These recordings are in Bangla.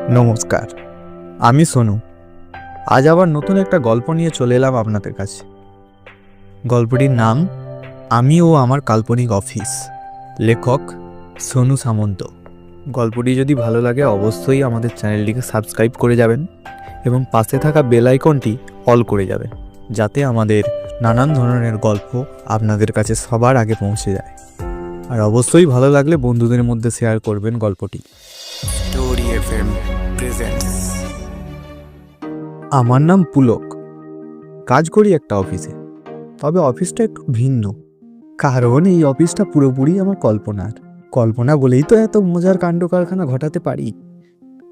নমস্কার, আমি সোনু। আজ আবার নতুন একটা গল্প নিয়ে চলে এলাম আপনাদের কাছে। গল্পটির নাম আমি ও আমার কাল্পনিক অফিস। লেখক সোনু সামন্ত। গল্পটি যদি ভালো লাগে অবশ্যই আমাদের চ্যানেলটিকে সাবস্ক্রাইব করে যাবেন এবং পাশে থাকা বেল আইকনটি অল করে যাবেন, যাতে আমাদের নানান ধরনের গল্প আপনাদের কাছে সবার আগে পৌঁছে যায়। আর অবশ্যই ভালো লাগলে বন্ধুদের মধ্যে শেয়ার করবেন গল্পটি। Story FM presents. আমার নাম পুলক। কাজ করি একটা অফিসে, তবে অফিসটা একটু ভিন্ন। কারণ এই অফিসটা পুরোপুরি আমার কল্পনা বলেই তো এত মজার কাণ্ড কারখানা ঘটাতে পারি।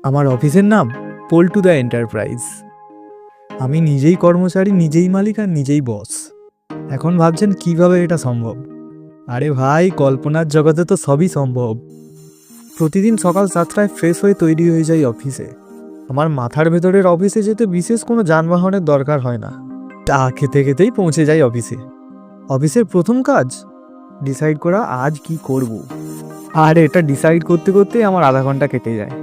আমার অফিসের নাম পল্টু দ্য এন্টারপ্রাইজ। আমি নিজেই কর্মচারী, নিজেই মালিক আর নিজেই বস। এখন ভাবছেন কিভাবে এটা সম্ভব? আরে ভাই, কল্পনার জগতে তো সবই সম্ভব। প্রতিদিন সকাল 7টায় ফ্রেশ হয়ে তৈরি হয়ে যাই অফিসে। আমার মাথার ভেতরের অফিসে যেতে বিশেষ কোনো যানবাহনের দরকার হয় না। চা খেতে খেতেই পৌঁছে যাই অফিসে। অফিসের প্রথম কাজ ডিসাইড করা আজ কি করব। আর এটা ডিসাইড করতে করতে আমার আধা ঘন্টা কেটে যায়।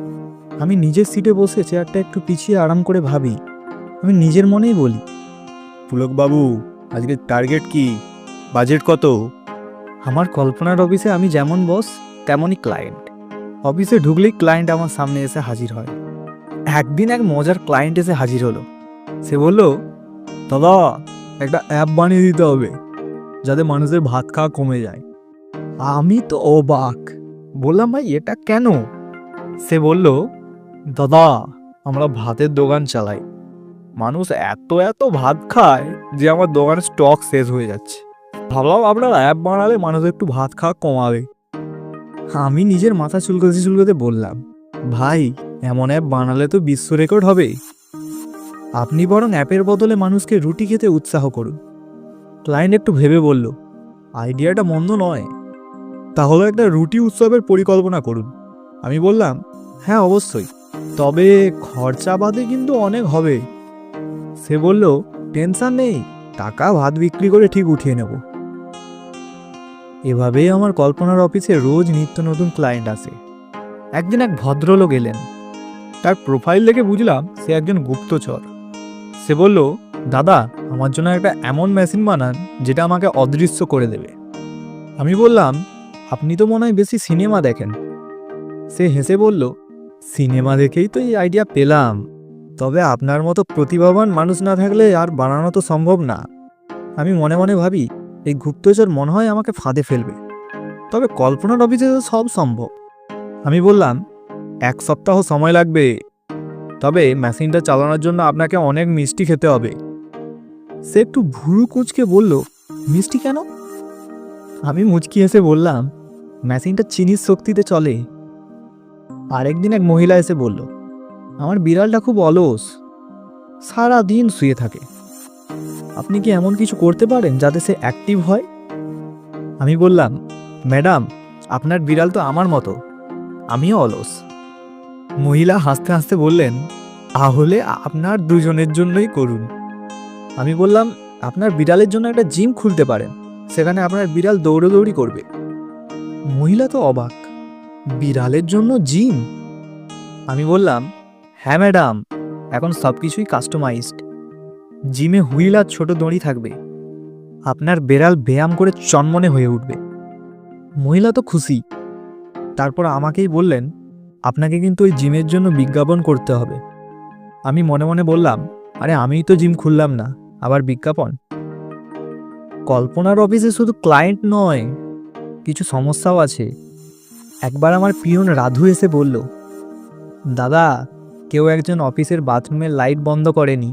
আমি নিজের সিটে বসে চেয়ারটা একটু পিছিয়ে আরাম করে ভাবি। আমি নিজের মনেই বলি, পুলক বাবু, আজকে টার্গেট কি? বাজেট কত? আমার কল্পনার অফিসে আমি যেমন বস তেমনই ক্লায়েন্ট। অফিসে ঢুকলেই ক্লায়েন্ট আমার সামনে এসে হাজির হয়। একদিন এক মজার ক্লায়েন্ট এসে হাজির হলো। সে বলল, দাদা, একটা অ্যাপ বানিয়ে দিতে হবে যাতে মানুষের ভাত খাওয়া কমে যায়। আমি তো অবাক, বললাম, ভাই এটা কেন? সে বলল, দাদা, আমরা ভাতের দোকান চালাই। মানুষ এত এত ভাত খায় যে আমার দোকানের স্টক শেষ হয়ে যাচ্ছে। ভাবলাম আপনার অ্যাপ বানালে মানুষ একটু ভাত খাওয়া কমাবে। আমি নিজের মাথা চুলকোতে চুলকোতে বললাম, ভাই, এমন অ্যাপ বানালে তো বিশ্ব রেকর্ড হবে। আপনি বরং অ্যাপের বদলে মানুষকে রুটি খেতে উৎসাহ করুন। ক্লায়েন্ট একটু ভেবে বলল, আইডিয়াটা মন্দ নয়, তাহলে একটা রুটি উৎসবের পরিকল্পনা করুন। আমি বললাম, হ্যাঁ অবশ্যই, তবে খরচা বাদে কিন্তু অনেক হবে। সে বলল, টেনশন নেই, টাকা ভাত বিক্রি করে ঠিক উঠিয়ে নেব। এভাবেই আমার কল্পনার অফিসে রোজ নিত্য নতুন ক্লায়েন্ট আসে। একদিন এক ভদ্রলোক এলেন। তার প্রোফাইল দেখে বুঝলাম সে একজন গুপ্তচর। সে বলল, দাদা, আমার জন্য একটা এমন মেশিন বানান যেটা আমাকে অদৃশ্য করে দেবে। আমি বললাম, আপনি তো মনে হয় বেশি সিনেমা দেখেন। সে হেসে বলল, সিনেমা দেখেই তো এই আইডিয়া পেলাম, তবে আপনার মতো প্রতিভাবান মানুষ না থাকলে আর বানানো তো সম্ভব না। আমি মনে মনে ভাবি, এই গুপ্তচর মনে হয় আমাকে ফাঁদে ফেলবে, তবে কল্পনার অফিসে তো সব সম্ভব। আমি বললাম, 1 সপ্তাহ সময় লাগবে, তবে মেশিনটা চালানোর জন্য আপনাকে অনেক মিষ্টি খেতে হবে। সে একটু ভুরু কুঁচকে বলল, মিষ্টি কেন? আমি মুচকি হেসে বললাম, মেশিনটা চিনির শক্তিতে চলে। আরেকদিন এক মহিলা এসে বলল, আমার বিড়ালটা খুব অলস, সারা দিন শুয়ে থাকে। আপনি কি এমন কিছু করতে পারেন যাতে সে অ্যাক্টিভ হয়? আমি বললাম, ম্যাডাম, আপনার বিড়াল তো আমার মতো, আমিও অলস। মহিলা হাসতে হাসতে বললেন, তাহলে আপনার দুজনের জন্যই করুন। আমি বললাম, আপনার বিড়ালের জন্য একটা জিম খুলতে পারেন, সেখানে আপনার বিড়াল দৌড়দৌড়ি করবে। মহিলা তো অবাক, বিড়ালের জন্য জিম? আমি বললাম, হ্যাঁ ম্যাডাম, এখন সব কিছুই কাস্টমাইজড। জিমে হুইল আর ছোট দড়ি থাকবে, আপনার বিড়াল ব্যায়াম করে চনমনে হয়ে উঠবে। মহিলা তো খুশি। তারপর আমাকেই বললেন, আপনাকে কিন্তু ওই জিমের জন্য বিজ্ঞাপন করতে হবে। আমি মনে মনে বললাম, আরে আমিই তো জিম খুললাম না, আবার বিজ্ঞাপন? কল্পনার অফিসে শুধু ক্লায়েন্ট নয়, কিছু সমস্যাও আছে। একবার আমার পিয়ন রাধু এসে বলল, দাদা, কেউ একজন অফিসের বাথরুমের লাইট বন্ধ করেনি,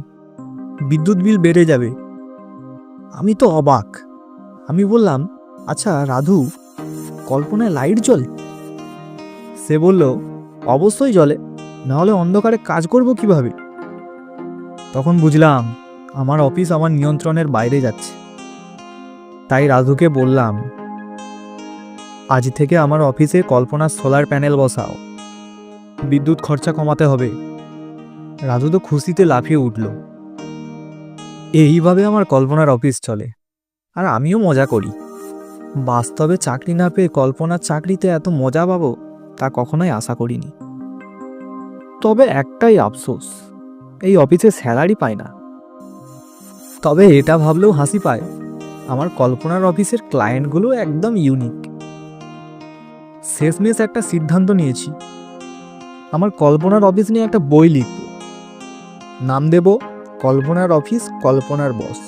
বিদ্যুৎ বিল বেড়ে যাবে। আমি তো অবাক। আমি বললাম, আচ্ছা রাধু, কল্পনায় লাইট জ্বলে? সে বলল, অবশ্যই জ্বলে, নাহলে অন্ধকারে কাজ করব কিভাবে? তখন বুঝলাম আমার অফিস আমার নিয়ন্ত্রণের বাইরে যাচ্ছে। তাই রাধুকে বললাম, আজ থেকে আমার অফিসে কল্পনার সোলার প্যানেল বসাও, বিদ্যুৎ খরচা কমাতে হবে। রাধু তো খুশিতে লাফিয়ে উঠল। এইভাবে আমার কল্পনার অফিস চলে, আর আমিও মজা করি। বাস্তবে চাকরি না পেয়ে কল্পনার চাকরিতে এত মজা পাবো তা কখনোই আশা করিনি। তবে একটাই আফসোস, এই অফিসে স্যালারি পায় না। তবে এটা ভাবলেও হাসি পায়, আমার কল্পনার অফিসের ক্লায়েন্টগুলো একদম ইউনিক। শেষমেশ একটা সিদ্ধান্ত নিয়েছি, আমার কল্পনার অফিস নিয়ে একটা বই লিখব, নাম দেব কল্পনার অফিস কল্পনার বস।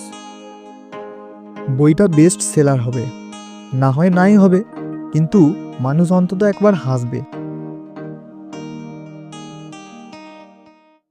বইটা বেস্ট সেলার হবে, না হয় নাই হবে, কিন্তু মানুষ অন্তত একবার হাসবে।